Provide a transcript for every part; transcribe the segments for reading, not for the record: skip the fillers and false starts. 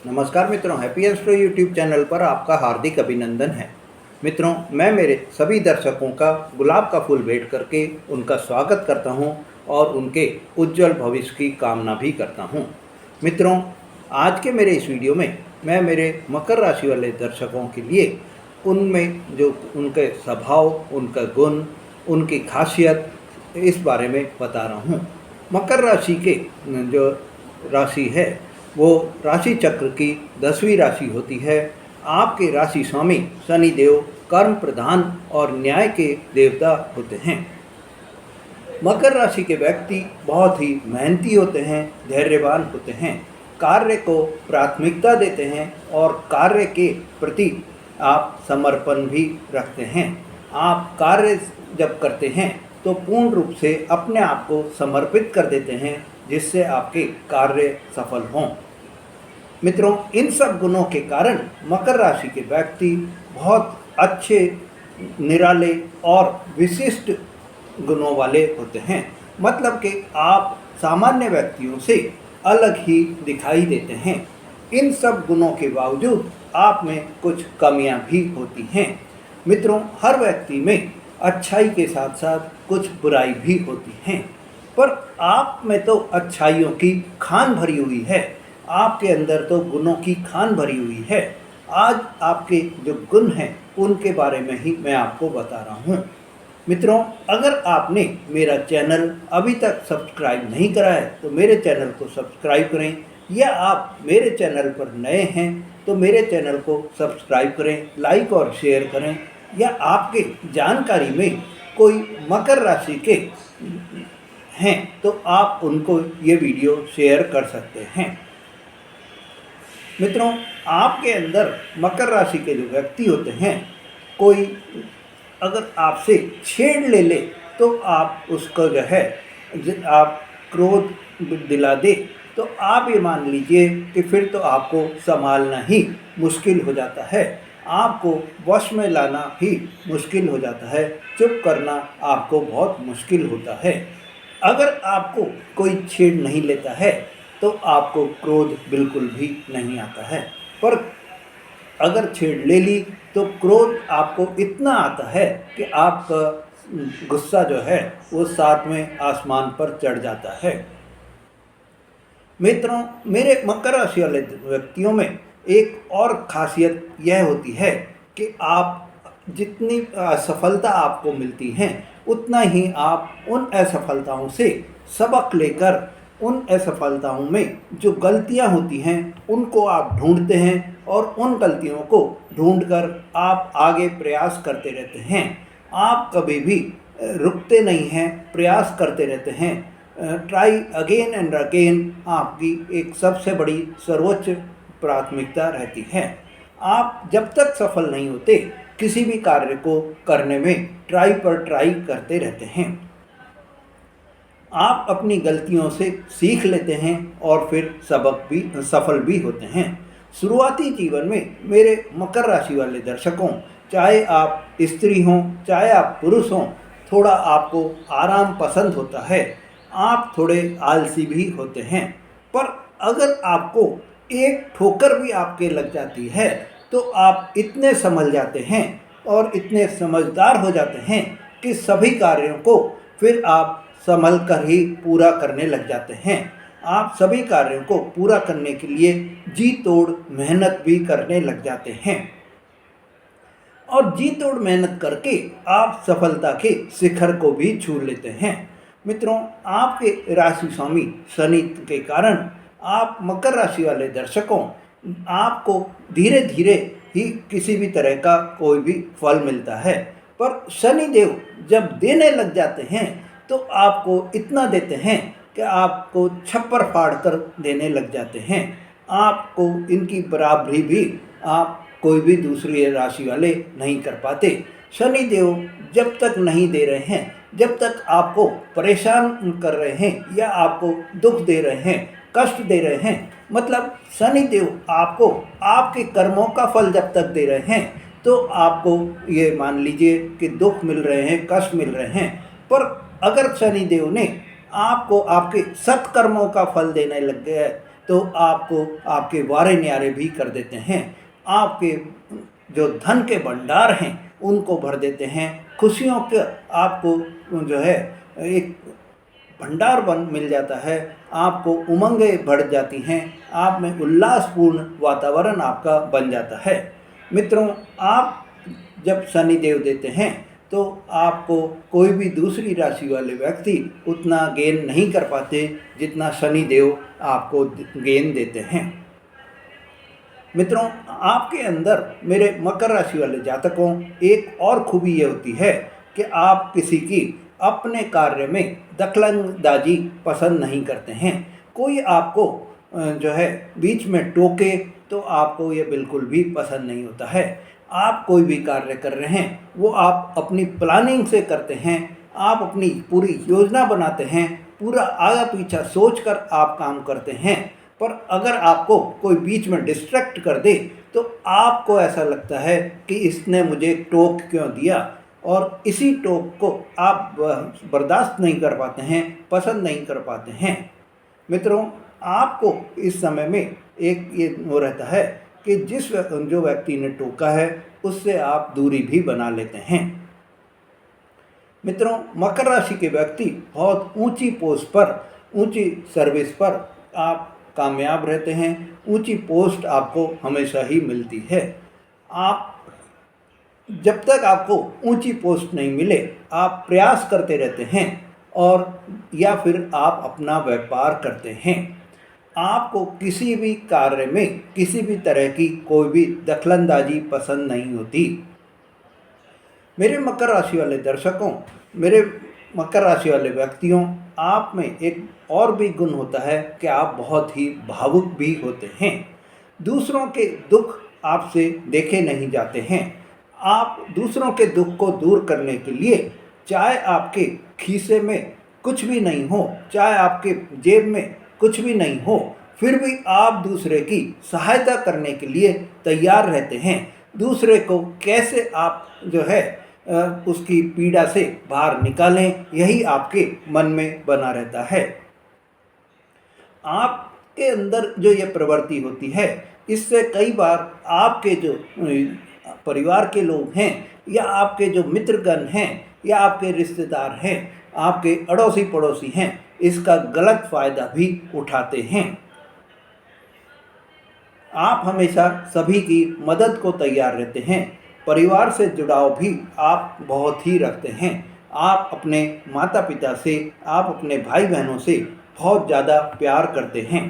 नमस्कार मित्रों, happy astro YouTube channel पर आपका हार्दिक अभिनंदन है। मित्रों, मैं मेरे सभी दर्शकों का गुलाब का फूल भेंट करके उनका स्वागत करता हूं और उनके उज्जवल भविष्य की कामना भी करता हूं। मित्रों, आज के मेरे इस वीडियो में मैं मेरे मकर राशि वाले दर्शकों के लिए उनमें जो उनके स्वभाव, उनका गुण, उनकी खासियत, इस बारे में बता रहा हूँ। मकर राशि के जो राशि है वो राशि चक्र की 10वीं राशि होती है। आपके राशि स्वामी शनि देव कर्म प्रधान और न्याय के देवता होते हैं। मकर राशि के व्यक्ति बहुत ही मेहनती होते हैं, धैर्यवान होते हैं, कार्य को प्राथमिकता देते हैं और कार्य के प्रति आप समर्पण भी रखते हैं। आप कार्य जब करते हैं तो पूर्ण रूप से अपने आप को समर्पित कर देते हैं, जिससे आपके कार्य सफल हों। मित्रों, इन सब गुणों के कारण मकर राशि के व्यक्ति बहुत अच्छे, निराले और विशिष्ट गुणों वाले होते हैं। मतलब कि आप सामान्य व्यक्तियों से अलग ही दिखाई देते हैं। इन सब गुणों के बावजूद आप में कुछ कमियां भी होती हैं। मित्रों, हर व्यक्ति में अच्छाई के साथ साथ कुछ बुराई भी होती हैं, पर आप में तो अच्छाइयों की खान भरी हुई है। आपके अंदर तो गुणों की खान भरी हुई है। आज आपके जो गुण हैं उनके बारे में ही मैं आपको बता रहा हूँ। मित्रों, अगर आपने मेरा चैनल अभी तक सब्सक्राइब नहीं करा है तो मेरे चैनल को सब्सक्राइब करें, या आप मेरे चैनल पर नए हैं तो मेरे चैनल को सब्सक्राइब करें, लाइक और शेयर करें, या आपके जानकारी में कोई मकर राशि के हैं तो आप उनको ये वीडियो शेयर कर सकते हैं। मित्रों, आपके अंदर मकर राशि के जो व्यक्ति होते हैं, कोई अगर आपसे छेड़ ले तो आप उसको जो है आप क्रोध दिला दे तो आप ये मान लीजिए कि फिर तो आपको संभालना ही मुश्किल हो जाता है। आपको वश में लाना ही मुश्किल हो जाता है। चुप करना आपको बहुत मुश्किल होता है। अगर आपको कोई छेड़ नहीं लेता है तो आपको क्रोध बिल्कुल भी नहीं आता है, पर अगर छेड़ ले ली तो क्रोध आपको इतना आता है कि आपका गुस्सा जो है वो 7वें आसमान पर चढ़ जाता है। मित्रों, मेरे मकर राशि वाले व्यक्तियों में एक और खासियत यह होती है कि आप जितनी असफलता आपको मिलती हैं उतना ही आप उन असफलताओं से सबक लेकर उन असफलताओं में जो गलतियां होती हैं उनको आप ढूंढते हैं और उन गलतियों को ढूंढकर आप आगे प्रयास करते रहते हैं। आप कभी भी रुकते नहीं हैं, प्रयास करते रहते हैं। ट्राई अगेन एंड अगेन आपकी एक सबसे बड़ी सर्वोच्च प्राथमिकता रहती है। आप जब तक सफल नहीं होते किसी भी कार्य को करने में ट्राई पर ट्राई करते रहते हैं। आप अपनी गलतियों से सीख लेते हैं और फिर सफल भी होते हैं। शुरुआती जीवन में मेरे मकर राशि वाले दर्शकों, चाहे आप स्त्री हों चाहे आप पुरुष हों, थोड़ा आपको आराम पसंद होता है। आप थोड़े आलसी भी होते हैं, पर अगर आपको एक ठोकर भी आपके लग जाती है तो आप इतने संभल जाते हैं और इतने समझदार हो जाते हैं कि सभी कार्यों को फिर आप संभल कर ही पूरा करने लग जाते हैं। आप सभी कार्यों को पूरा करने के लिए जी तोड़ मेहनत भी करने लग जाते हैं, और जी तोड़ मेहनत करके आप सफलता के शिखर को भी छू लेते हैं। मित्रों, आपके राशि स्वामी शनि के कारण आप मकर राशि वाले दर्शकों, आपको धीरे धीरे ही किसी भी तरह का कोई भी फल मिलता है, पर शनि देव जब देने लग जाते हैं तो आपको इतना देते हैं कि आपको छप्पर फाड़ कर देने लग जाते हैं। आपको इनकी बराबरी भी आप कोई भी दूसरी राशि वाले नहीं कर पाते। शनि देव जब तक नहीं दे रहे हैं, जब तक आपको परेशान कर रहे हैं या आपको दुख दे रहे हैं, कष्ट दे रहे हैं, मतलब शनि देव आपको आपके कर्मों का फल जब तक दे रहे हैं तो आपको ये मान लीजिए कि दुख मिल रहे हैं, कष्ट मिल रहे हैं। पर अगर शनि देव ने आपको आपके सत्कर्मों का फल देने लग गया तो आपको आपके वारे न्यारे भी कर देते हैं। आपके जो धन के भंडार हैं उनको भर देते हैं। खुशियों के आपको जो है एक भंडार बन मिल जाता है। आपको उमंगें बढ़ जाती हैं। आप में उल्लासपूर्ण वातावरण आपका बन जाता है। मित्रों, आप जब शनि देव देते हैं तो आपको कोई भी दूसरी राशि वाले व्यक्ति उतना गेन नहीं कर पाते जितना शनि देव आपको गेन देते हैं। मित्रों, आपके अंदर मेरे मकर राशि वाले जातकों एक और खूबी ये होती है कि आप किसी की अपने कार्य में दखलंदाजी पसंद नहीं करते हैं। कोई आपको जो है बीच में टोके तो आपको ये बिल्कुल भी पसंद नहीं होता है। आप कोई भी कार्य कर रहे हैं वो आप अपनी प्लानिंग से करते हैं। आप अपनी पूरी योजना बनाते हैं, पूरा आगा पीछा सोचकर आप काम करते हैं। पर अगर आपको कोई बीच में डिस्ट्रैक्ट कर दे तो आपको ऐसा लगता है कि इसने मुझे टोक क्यों दिया, और इसी टोक को आप बर्दाश्त नहीं कर पाते हैं, पसंद नहीं कर पाते हैं। मित्रों, आपको इस समय में एक ये वो रहता है कि जो व्यक्ति ने टोका है उससे आप दूरी भी बना लेते हैं। मित्रों, मकर राशि के व्यक्ति बहुत ऊंची पोस्ट पर, ऊंची सर्विस पर आप कामयाब रहते हैं। ऊंची पोस्ट आपको हमेशा ही मिलती है। आप जब तक आपको ऊंची पोस्ट नहीं मिले आप प्रयास करते रहते हैं और या फिर आप अपना व्यापार करते हैं। आपको किसी भी कार्य में किसी भी तरह की कोई भी दखलंदाजी पसंद नहीं होती। मेरे मकर राशि वाले दर्शकों, मेरे मकर राशि वाले व्यक्तियों, आप में एक और भी गुण होता है कि आप बहुत ही भावुक भी होते हैं। दूसरों के दुख आपसे देखे नहीं जाते हैं। आप दूसरों के दुख को दूर करने के लिए, चाहे आपके खीसे में कुछ भी नहीं हो, चाहे आपके जेब में कुछ भी नहीं हो, फिर भी आप दूसरे की सहायता करने के लिए तैयार रहते हैं। दूसरे को कैसे आप जो है उसकी पीड़ा से बाहर निकालें, यही आपके मन में बना रहता है। आपके अंदर जो ये प्रवृत्ति होती है, इससे कई बार आपके जो परिवार के लोग हैं या आपके जो मित्रगण हैं या आपके रिश्तेदार हैं, आपके अड़ोसी पड़ोसी हैं, इसका गलत फ़ायदा भी उठाते हैं। आप हमेशा सभी की मदद को तैयार रहते हैं। परिवार से जुड़ाव भी आप बहुत ही रखते हैं। आप अपने माता पिता से, आप अपने भाई बहनों से बहुत ज़्यादा प्यार करते हैं।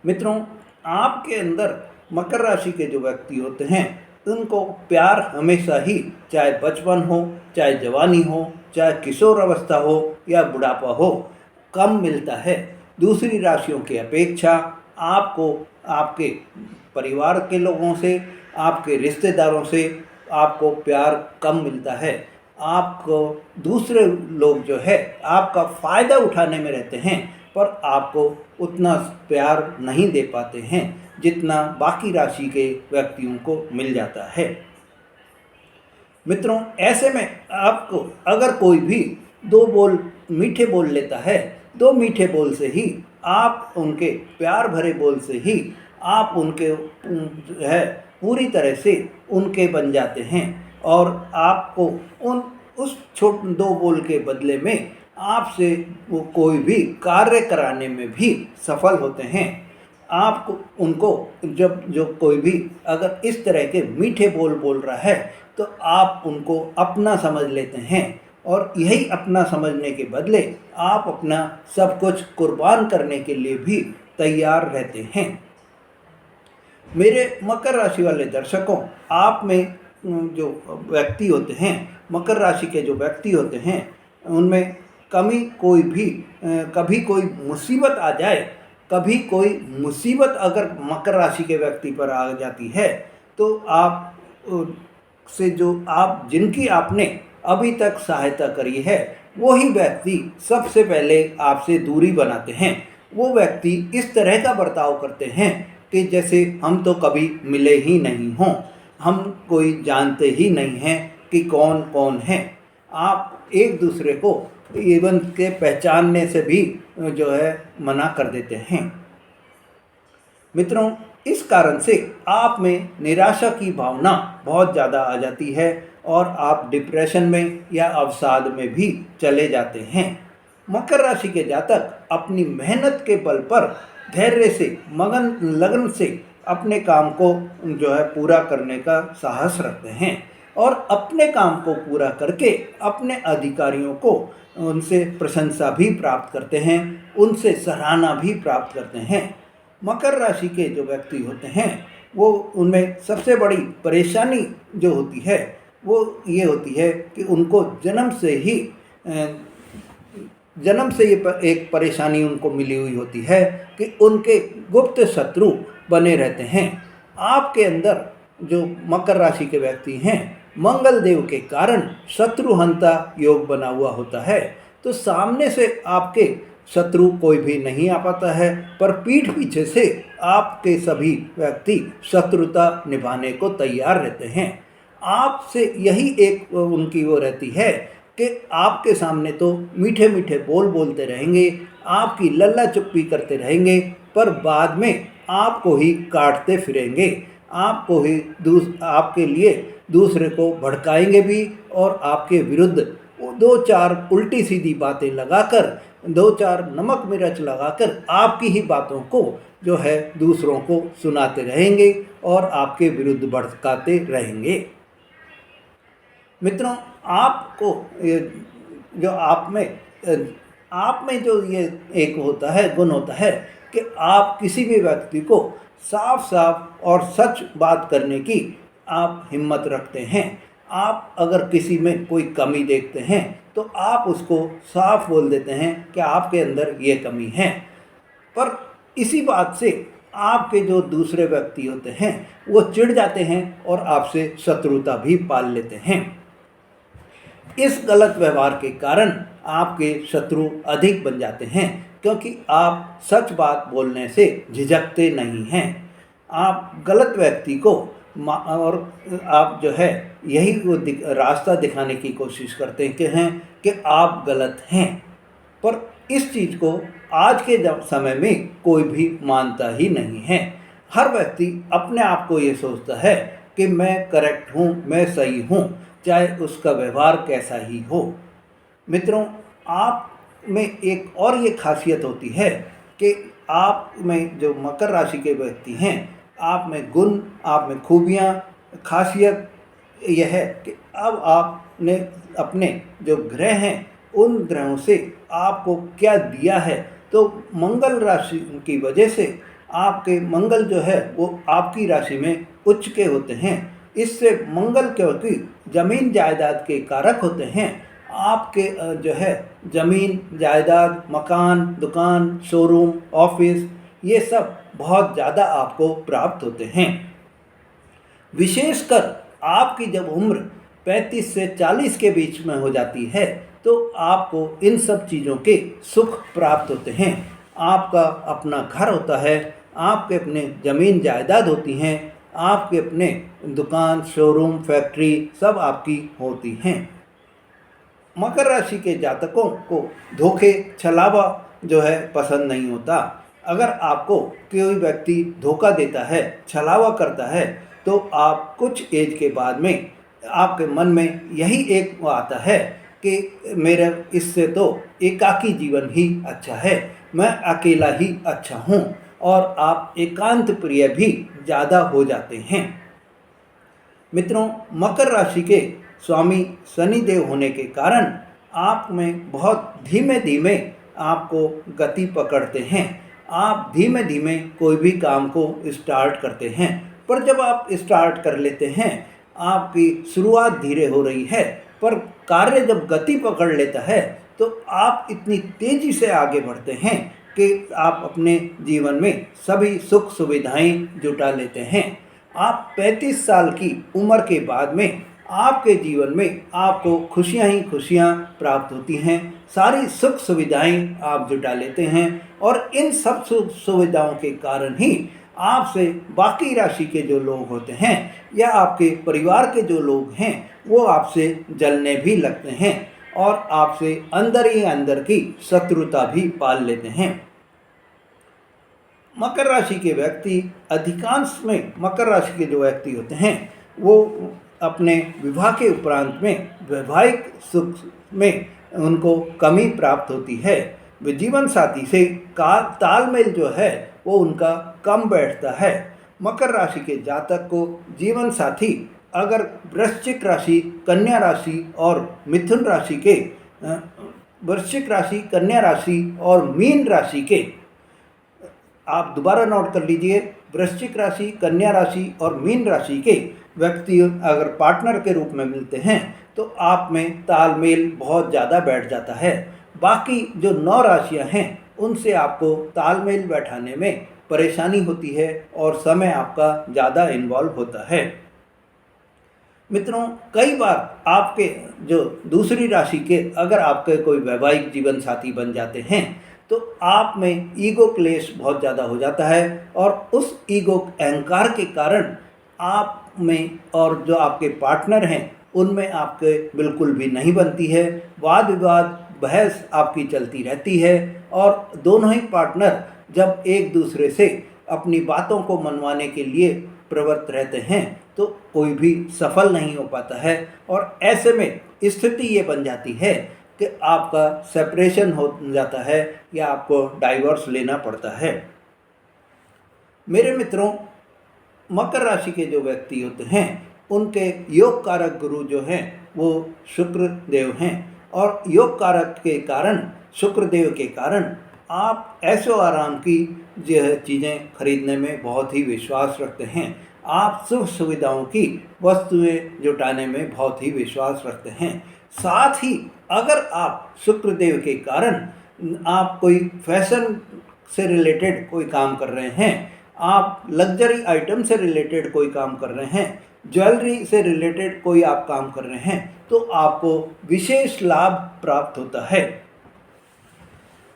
मित्रों, आपके अंदर मकर राशि के जो व्यक्ति होते हैं उनको प्यार हमेशा ही, चाहे बचपन हो, चाहे जवानी हो, चाहे किशोर अवस्था हो या बुढ़ापा हो, कम मिलता है। दूसरी राशियों की अपेक्षा आपको आपके परिवार के लोगों से, आपके रिश्तेदारों से आपको प्यार कम मिलता है। आपको दूसरे लोग जो है आपका फ़ायदा उठाने में रहते हैं, पर आपको उतना प्यार नहीं दे पाते हैं जितना बाकी राशि के व्यक्तियों को मिल जाता है। मित्रों, ऐसे में आपको अगर कोई भी दो बोल मीठे बोल लेता है, दो मीठे बोल से ही आप उनके प्यार भरे बोल से ही आप उनके जो है पूरी तरह से उनके बन जाते हैं और आपको उस दो बोल के बदले में आपसे वो कोई भी कार्य कराने में भी सफल होते हैं। आपको उनको जो कोई भी अगर इस तरह के मीठे बोल बोल रहा है तो आप उनको अपना समझ लेते हैं और यही अपना समझने के बदले आप अपना सब कुछ कुर्बान करने के लिए भी तैयार रहते हैं। मेरे मकर राशि वाले दर्शकों, आप में जो व्यक्ति होते हैं, मकर राशि के जो व्यक्ति होते हैं, उनमें कभी कोई मुसीबत आ जाए, कभी कोई मुसीबत अगर मकर राशि के व्यक्ति पर आ जाती है तो आप से जो आप जिनकी आपने अभी तक सहायता करी है वही व्यक्ति सबसे पहले आपसे दूरी बनाते हैं। वो व्यक्ति इस तरह का बर्ताव करते हैं कि जैसे हम तो कभी मिले ही नहीं हों, हम कोई जानते ही नहीं हैं कि कौन कौन है। आप एक दूसरे को इवन के पहचानने से भी जो है मना कर देते हैं। मित्रों, इस कारण से आप में निराशा की भावना बहुत ज़्यादा आ जाती है और आप डिप्रेशन में या अवसाद में भी चले जाते हैं। मकर राशि के जातक अपनी मेहनत के बल पर धैर्य से मगन लगन से अपने काम को जो है पूरा करने का साहस रखते हैं और अपने काम को पूरा करके अपने अधिकारियों को उनसे प्रशंसा भी प्राप्त करते हैं, उनसे सराहना भी प्राप्त करते हैं। मकर राशि के जो व्यक्ति होते हैं वो उनमें सबसे बड़ी परेशानी जो होती है वो ये होती है कि उनको जन्म से ये एक परेशानी उनको मिली हुई होती है कि उनके गुप्त शत्रु बने रहते हैं। आपके अंदर जो मकर राशि के व्यक्ति हैं, मंगल देव के कारण शत्रुहंता योग बना हुआ होता है, तो सामने से आपके शत्रु कोई भी नहीं आ पाता है, पर पीठ पीछे से आपके सभी व्यक्ति शत्रुता निभाने को तैयार रहते हैं। आपसे यही एक उनकी वो रहती है कि आपके सामने तो मीठे मीठे बोल बोलते रहेंगे, आपकी लल्ला चुप्पी करते रहेंगे, पर बाद में आपको ही काटते फिरेंगे, आपको ही आपके लिए दूसरे को भड़काएंगे भी और आपके विरुद्ध दो चार उल्टी सीधी बातें लगाकर, दो चार नमक मिर्च लगाकर आपकी ही बातों को जो है दूसरों को सुनाते रहेंगे और आपके विरुद्ध भड़काते रहेंगे। मित्रों, आपको जो आप में जो ये एक होता है गुण होता है कि आप किसी भी व्यक्ति को साफ साफ और सच बात करने की आप हिम्मत रखते हैं। आप अगर किसी में कोई कमी देखते हैं तो आप उसको साफ बोल देते हैं कि आपके अंदर ये कमी है, पर इसी बात से आपके जो दूसरे व्यक्ति होते हैं वो चिढ़ जाते हैं और आपसे शत्रुता भी पाल लेते हैं। इस गलत व्यवहार के कारण आपके शत्रु अधिक बन जाते हैं, क्योंकि आप सच बात बोलने से झिझकते नहीं हैं। आप गलत व्यक्ति को और आप जो है यही वो रास्ता दिखाने की कोशिश करते हैं कि आप गलत हैं, पर इस चीज़ को आज के समय में कोई भी मानता ही नहीं है। हर व्यक्ति अपने आप को ये सोचता है कि मैं करेक्ट हूँ, मैं सही हूँ, चाहे उसका व्यवहार कैसा ही हो। मित्रों, आप में एक और ये खासियत होती है कि आप में जो मकर राशि के व्यक्ति हैं, आप में गुण, आप में खूबियाँ, खासियत यह है कि अब आपने अपने जो ग्रह हैं उन ग्रहों से आपको क्या दिया है, तो मंगल राशि की वजह से आपके मंगल जो है वो आपकी राशि में उच्च के होते हैं। इससे मंगल क्योंकि जमीन जायदाद के कारक होते हैं, आपके जो है जमीन जायदाद, मकान, दुकान, शोरूम, ऑफिस, ये सब बहुत ज़्यादा आपको प्राप्त होते हैं। विशेषकर आपकी जब उम्र 35 से 40 के बीच में हो जाती है तो आपको इन सब चीज़ों के सुख प्राप्त होते हैं। आपका अपना घर होता है, आपके अपने ज़मीन जायदाद होती हैं, आपके अपने दुकान, शोरूम, फैक्ट्री सब आपकी होती हैं। मकर राशि के जातकों को धोखे छलावा जो है पसंद नहीं होता। अगर आपको कोई व्यक्ति धोखा देता है, छलावा करता है, तो आप कुछ एज के बाद में आपके मन में यही एक आता है कि मेरा इससे तो एकाकी जीवन ही अच्छा है, मैं अकेला ही अच्छा हूँ, और आप एकांत प्रिय भी ज़्यादा हो जाते हैं। मित्रों, मकर राशि के स्वामी शनिदेव होने के कारण आप में बहुत धीमे धीमे आपको गति पकड़ते हैं। आप धीमे धीमे कोई भी काम को स्टार्ट करते हैं, पर जब आप स्टार्ट कर लेते हैं, आपकी शुरुआत धीरे हो रही है, पर कार्य जब गति पकड़ लेता है तो आप इतनी तेज़ी से आगे बढ़ते हैं कि आप अपने जीवन में सभी सुख सुविधाएं जुटा लेते हैं। आप 35 साल की उम्र के बाद में आपके जीवन में आपको खुशियां ही खुशियां प्राप्त होती हैं, सारी सुख सुविधाएं आप जुटा लेते हैं, और इन सब सुख सुविधाओं के कारण ही आपसे बाकी राशि के जो लोग होते हैं या आपके परिवार के जो लोग हैं वो आपसे जलने भी लगते हैं और आपसे अंदर ही अंदर की शत्रुता भी पाल लेते हैं। मकर राशि के व्यक्ति अधिकांश में मकर राशि के जो व्यक्ति होते हैं वो अपने विवाह के उपरांत में वैवाहिक सुख में उनको कमी प्राप्त होती है। वे जीवन साथी से तालमेल जो है वो उनका कम बैठता है। मकर राशि के जातक को जीवन साथी अगर वृश्चिक राशि, कन्या राशि और मिथुन राशि के वृश्चिक राशि, कन्या राशि और मीन राशि के, आप दोबारा नोट कर लीजिए, वृश्चिक राशि, कन्या राशि और मीन राशि के व्यक्ति अगर पार्टनर के रूप में मिलते हैं तो आप में तालमेल बहुत ज़्यादा बैठ जाता है। बाकी जो 9 राशियां हैं उनसे आपको तालमेल बैठाने में परेशानी होती है और समय आपका ज़्यादा इन्वॉल्व होता है। मित्रों, कई बार आपके जो दूसरी राशि के अगर आपके कोई वैवाहिक जीवन साथी बन जाते हैं तो आप में ईगो क्लेश बहुत ज़्यादा हो जाता है और उस ईगो अहंकार के कारण आप में और जो आपके पार्टनर हैं उनमें आपके बिल्कुल भी नहीं बनती है। वाद विवाद, बहस आपकी चलती रहती है और दोनों ही पार्टनर जब एक दूसरे से अपनी बातों को मनवाने के लिए प्रवृत्त रहते हैं तो कोई भी सफल नहीं हो पाता है और ऐसे में स्थिति ये बन जाती है कि आपका सेपरेशन हो जाता है या आपको डाइवोर्स लेना पड़ता है। मेरे मित्रों, मकर राशि के जो व्यक्ति होते हैं उनके योग कारक गुरु जो हैं वो शुक्र देव हैं और योग कारक के कारण, शुक्र देव के कारण आप ऐशो आराम की जो चीज़ें खरीदने में बहुत ही विश्वास रखते हैं। आप सुख सुविधाओं की वस्तुएं जुटाने में बहुत ही विश्वास रखते हैं। साथ ही अगर आप शुक्र देव के कारण आप कोई फैशन से रिलेटेड कोई काम कर रहे हैं, आप लग्जरी आइटम से रिलेटेड कोई काम कर रहे हैं, ज्वेलरी से रिलेटेड कोई आप काम कर रहे हैं तो आपको विशेष लाभ प्राप्त होता है।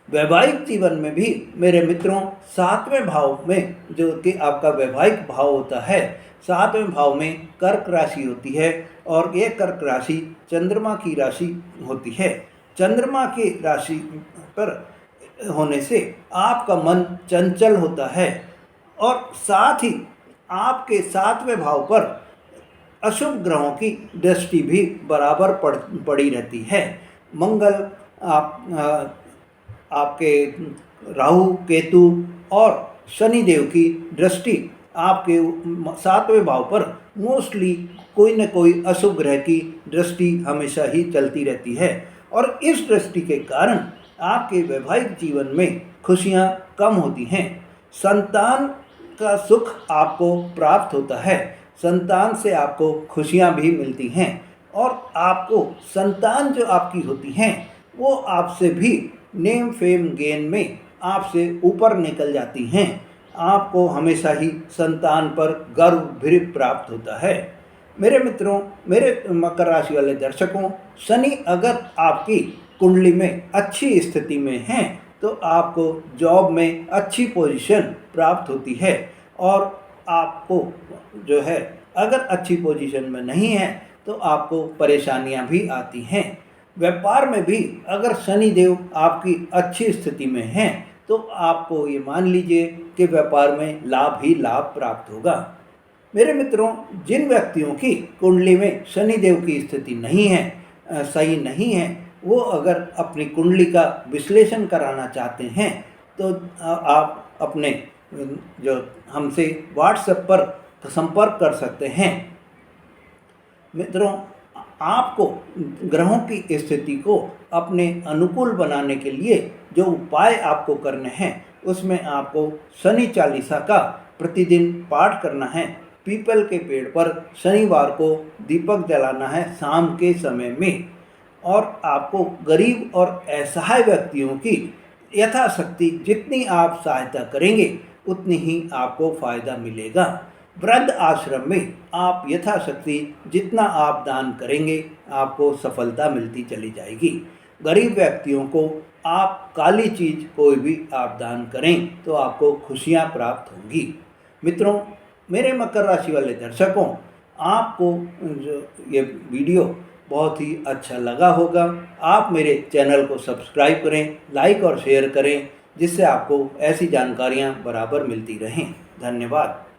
वैवाहिक जीवन में भी मेरे मित्रों 7वें भाव में जो कि आपका वैवाहिक भाव होता है, 7वें भाव में कर्क राशि होती है और ये कर्क राशि चंद्रमा की राशि होती है। चंद्रमा की राशि पर होने से आपका मन चंचल होता है और साथ ही आपके 7वें भाव पर अशुभ ग्रहों की दृष्टि भी बराबर पड़ी रहती है। मंगल आपके राहु, केतु और शनि देव की दृष्टि आपके 7वें भाव पर मोस्टली कोई न कोई अशुभ ग्रह की दृष्टि हमेशा ही चलती रहती है और इस दृष्टि के कारण आपके वैवाहिक जीवन में खुशियां कम होती हैं। संतान का सुख आपको प्राप्त होता है, संतान से आपको खुशियां भी मिलती हैं और आपको संतान जो आपकी होती हैं वो आपसे भी नेम फेम गेन में आपसे ऊपर निकल जाती हैं। आपको हमेशा ही संतान पर गर्व भी प्राप्त होता है। मेरे मित्रों, मेरे मकर राशि वाले दर्शकों, शनि अगर आपकी कुंडली में अच्छी स्थिति में हैं तो आपको जॉब में अच्छी पोजीशन प्राप्त होती है और आपको जो है अगर अच्छी पोजीशन में नहीं है तो आपको परेशानियां भी आती हैं। व्यापार में भी अगर शनि देव आपकी अच्छी स्थिति में हैं तो आपको ये मान लीजिए कि व्यापार में लाभ ही लाभ प्राप्त होगा। मेरे मित्रों, जिन व्यक्तियों की कुंडली में शनि देव की स्थिति नहीं है, सही नहीं है, वो अगर अपनी कुंडली का विश्लेषण कराना चाहते हैं तो आप अपने जो हमसे व्हाट्सएप पर संपर्क कर सकते हैं। मित्रों, आपको ग्रहों की स्थिति को अपने अनुकूल बनाने के लिए जो उपाय आपको करने हैं उसमें आपको शनि चालीसा का प्रतिदिन पाठ करना है। पीपल के पेड़ पर शनिवार को दीपक जलाना है शाम के समय में और आपको गरीब और असहाय व्यक्तियों की यथाशक्ति जितनी आप सहायता करेंगे उतनी ही आपको फायदा मिलेगा। वृद्ध आश्रम में आप यथाशक्ति जितना आप दान करेंगे आपको सफलता मिलती चली जाएगी। गरीब व्यक्तियों को आप काली चीज़ कोई भी आप दान करें तो आपको खुशियां प्राप्त होंगी। मित्रों, मेरे मकर राशि वाले दर्शकों, आपको जो ये वीडियो बहुत ही अच्छा लगा होगा। आप मेरे चैनल को सब्सक्राइब करें, लाइक और शेयर करें, जिससे आपको ऐसी जानकारियाँ बराबर मिलती रहें। धन्यवाद।